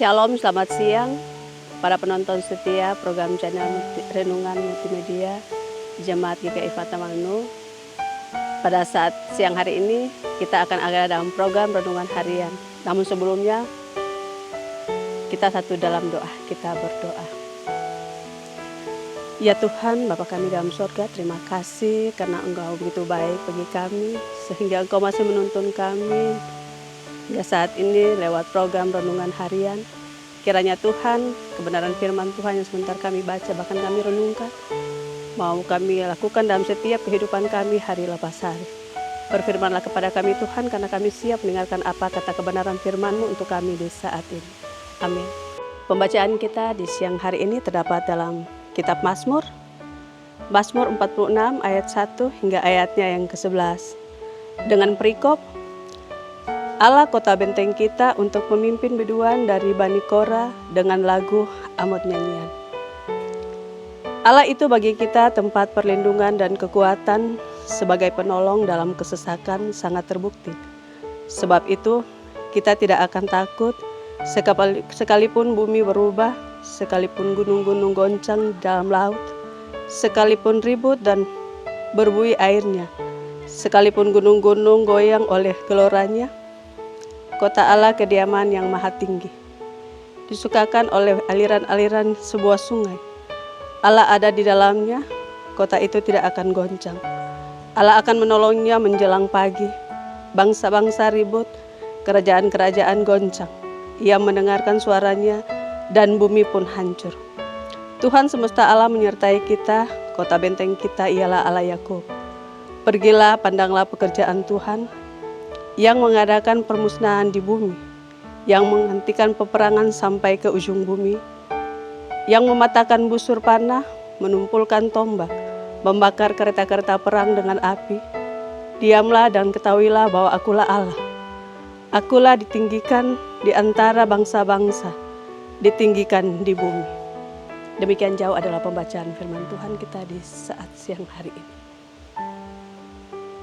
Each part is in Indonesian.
Shalom, selamat siang para penonton setia program channel Renungan Multimedia Jemaat GKI Fatamanu. Pada saat siang hari ini kita akan ada dalam program Renungan Harian. Namun sebelumnya kita satu dalam doa, kita berdoa. Ya Tuhan, Bapa kami dalam surga, terima kasih karena Engkau begitu baik bagi kami, sehingga Engkau masih menuntun kami hingga saat ini lewat program Renungan Harian. Kiranya Tuhan, kebenaran firman Tuhan yang sebentar kami baca, bahkan kami renungkan, mau kami lakukan dalam setiap kehidupan kami hari lepas hari. Berfirmanlah kepada kami Tuhan, karena kami siap mendengarkan apa kata kebenaran firman-Mu untuk kami di saat ini. Amin. Pembacaan kita di siang hari ini terdapat dalam kitab Mazmur 46 ayat 1 hingga ayatnya yang ke-11. Dengan perikop, Allah kota benteng kita untuk memimpin biduan dari Bani Korah dengan lagu amot nyanyian. Allah itu bagi kita tempat perlindungan dan kekuatan, sebagai penolong dalam kesesakan sangat terbukti. Sebab itu kita tidak akan takut sekalipun bumi berubah, sekalipun gunung-gunung goncang dalam laut, sekalipun ribut dan berbuih airnya, sekalipun gunung-gunung goyang oleh geloranya. Kota Allah kediaman yang maha tinggi, disukakan oleh aliran-aliran sebuah sungai. Allah ada di dalamnya, kota itu tidak akan goncang. Allah akan menolongnya menjelang pagi. Bangsa-bangsa ribut, kerajaan-kerajaan goncang. Ia mendengarkan suaranya dan bumi pun hancur. Tuhan semesta Allah menyertai kita, kota benteng kita ialah Allah Yakub. Pergilah, pandanglah pekerjaan Tuhan, yang mengadakan permusnahan di bumi, yang menghentikan peperangan sampai ke ujung bumi, yang mematahkan busur panah, menumpulkan tombak, membakar kereta-kereta perang dengan api. Diamlah dan ketahuilah bahwa akulah Allah. Akulah ditinggikan di antara bangsa-bangsa, ditinggikan di bumi. Demikian jauh adalah pembacaan firman Tuhan kita di saat siang hari ini.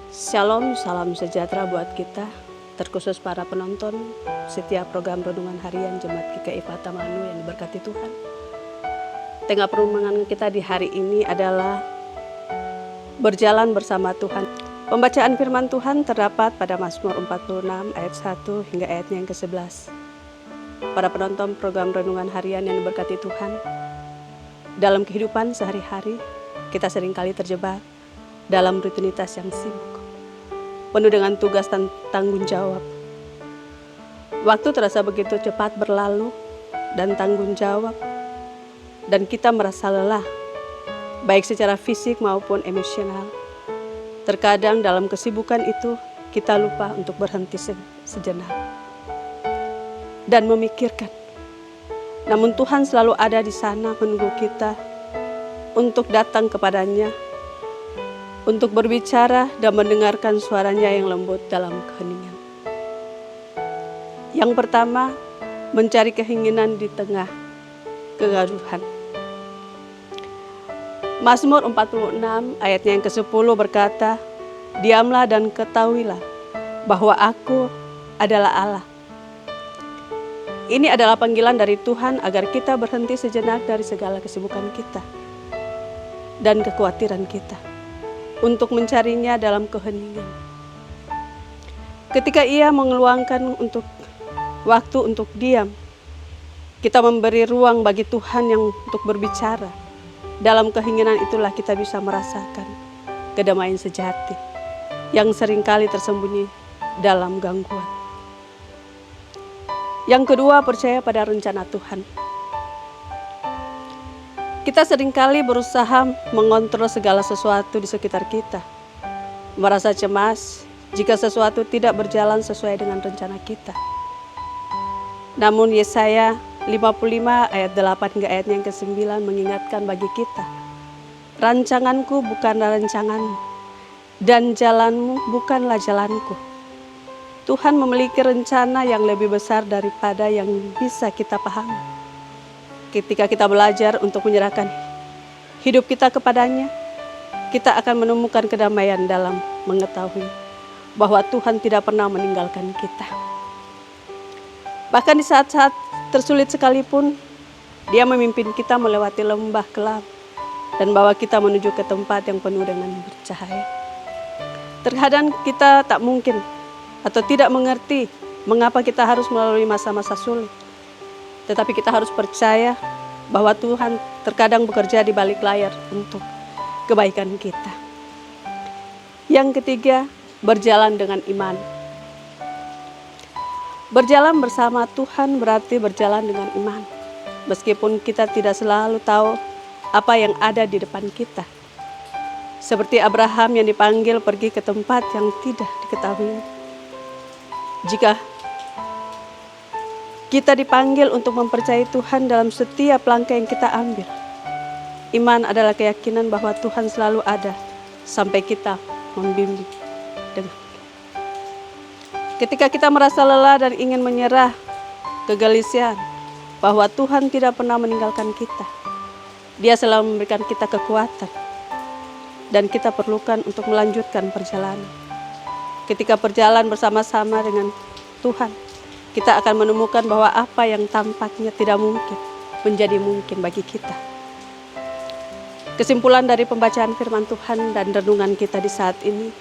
Shalom, salam sejahtera buat kita, terkhusus para penonton setiap program Renungan Harian Jemaat GKI Fatamanu yang diberkati Tuhan. Tema perenungan kita di hari ini adalah berjalan bersama Tuhan. Pembacaan firman Tuhan terdapat pada Mazmur 46 ayat 1 hingga ayatnya yang ke-11. Para penonton program Renungan Harian yang diberkati Tuhan, dalam kehidupan sehari-hari kita seringkali terjebak dalam rutinitas yang sibuk, penuh dengan tugas dan tanggung jawab. Waktu terasa begitu cepat berlalu dan tanggung jawab, dan kita merasa lelah, baik secara fisik maupun emosional. Terkadang dalam kesibukan itu kita lupa untuk berhenti sejenak dan memikirkan. Namun Tuhan selalu ada di sana menunggu kita untuk datang kepadanya, untuk berbicara dan mendengarkan suaranya yang lembut dalam keheningan. Yang pertama, mencari keinginan di tengah kegaduhan. Mazmur 46 ayatnya yang ke-10 berkata, diamlah dan ketahuilah bahwa aku adalah Allah. Ini adalah panggilan dari Tuhan agar kita berhenti sejenak dari segala kesibukan kita dan kekhawatiran kita, untuk mencarinya dalam keheningan. Ketika ia mengeluangkan waktu untuk diam, kita memberi ruang bagi Tuhan yang untuk berbicara. Dalam keinginan itulah kita bisa merasakan kedamaian sejati yang seringkali tersembunyi dalam gangguan. Yang kedua, percaya pada rencana Tuhan. Kita seringkali berusaha mengontrol segala sesuatu di sekitar kita, merasa cemas jika sesuatu tidak berjalan sesuai dengan rencana kita. Namun Yesaya 55 ayat 8 hingga ayatnya yang ke-9 mengingatkan bagi kita, rancanganku bukanlah rancanganmu, dan jalanmu bukanlah jalanku. Tuhan memiliki rencana yang lebih besar daripada yang bisa kita pahami. Ketika kita belajar untuk menyerahkan hidup kita kepadanya, kita akan menemukan kedamaian dalam mengetahui bahwa Tuhan tidak pernah meninggalkan kita. Bahkan di saat-saat tersulit sekalipun, Dia memimpin kita melewati lembah kelam dan bawa kita menuju ke tempat yang penuh dengan bercahaya. Terkadang kita tak mungkin atau tidak mengerti mengapa kita harus melalui masa-masa sulit. Tetapi kita harus percaya bahwa Tuhan terkadang bekerja di balik layar untuk kebaikan kita. Yang ketiga, berjalan dengan iman. Berjalan bersama Tuhan berarti berjalan dengan iman. Meskipun kita tidak selalu tahu apa yang ada di depan kita. Seperti Abraham yang dipanggil pergi ke tempat yang tidak diketahui. Jika kita dipanggil untuk mempercayai Tuhan dalam setiap langkah yang kita ambil, iman adalah keyakinan bahwa Tuhan selalu ada sampai kita membimbing. Ketika kita merasa lelah dan ingin menyerah, kegelisahan, bahwa Tuhan tidak pernah meninggalkan kita. Dia selalu memberikan kita kekuatan dan kita perlukan untuk melanjutkan perjalanan. Ketika berjalan bersama-sama dengan Tuhan, kita akan menemukan bahwa apa yang tampaknya tidak mungkin menjadi mungkin bagi kita. Kesimpulan dari pembacaan firman Tuhan dan renungan kita di saat ini,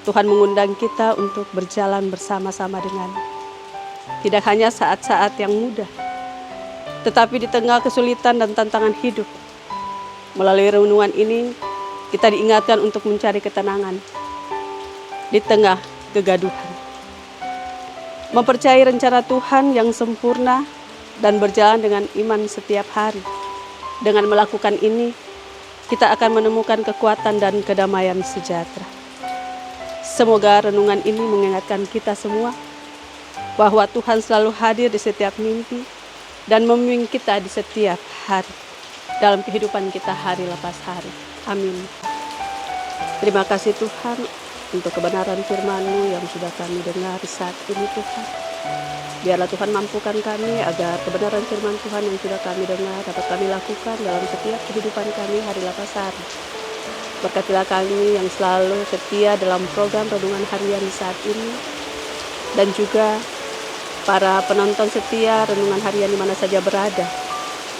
Tuhan mengundang kita untuk berjalan bersama-sama dengannya. Tidak hanya saat-saat yang mudah, tetapi di tengah kesulitan dan tantangan hidup. Melalui renungan ini, kita diingatkan untuk mencari ketenangan di tengah kegaduhan. Mempercayai rencana Tuhan yang sempurna dan berjalan dengan iman setiap hari. Dengan melakukan ini, kita akan menemukan kekuatan dan kedamaian sejahtera. Semoga renungan ini mengingatkan kita semua bahwa Tuhan selalu hadir di setiap mimpi dan membimbing kita di setiap hari dalam kehidupan kita hari lepas hari. Amin. Terima kasih Tuhan untuk kebenaran firman-Mu yang sudah kami dengar saat ini Tuhan. Biarlah Tuhan mampukan kami agar kebenaran firman Tuhan yang sudah kami dengar dapat kami lakukan dalam setiap kehidupan kami hari lepas hari. Berkatilah kami yang selalu setia dalam program renungan harian saat ini. Dan juga para penonton setia renungan harian di mana saja berada.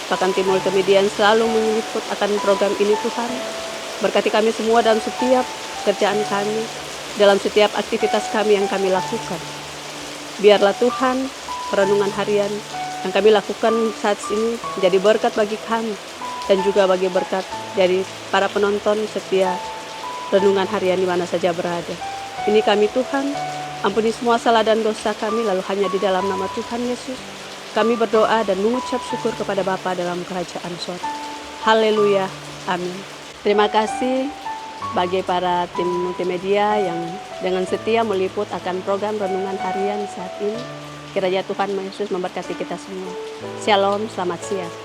Bahkan tim multimedia yang selalu meliput akan program ini Tuhan. Berkati kami semua dalam setiap kerjaan kami, dalam setiap aktivitas kami yang kami lakukan. Biarlah Tuhan, renungan harian yang kami lakukan saat ini menjadi berkat bagi kami dan juga bagi berkat dari para penonton setia renungan harian di mana saja berada. Ini kami Tuhan, ampuni semua salah dan dosa kami, lalu hanya di dalam nama Tuhan Yesus kami berdoa dan mengucap syukur kepada Bapa dalam kerajaan surga. Haleluya, amin. Terima kasih bagi para tim multimedia yang dengan setia meliput akan program renungan harian saat ini. Kiranya Tuhan Yesus memberkati kita semua. Shalom, selamat siang.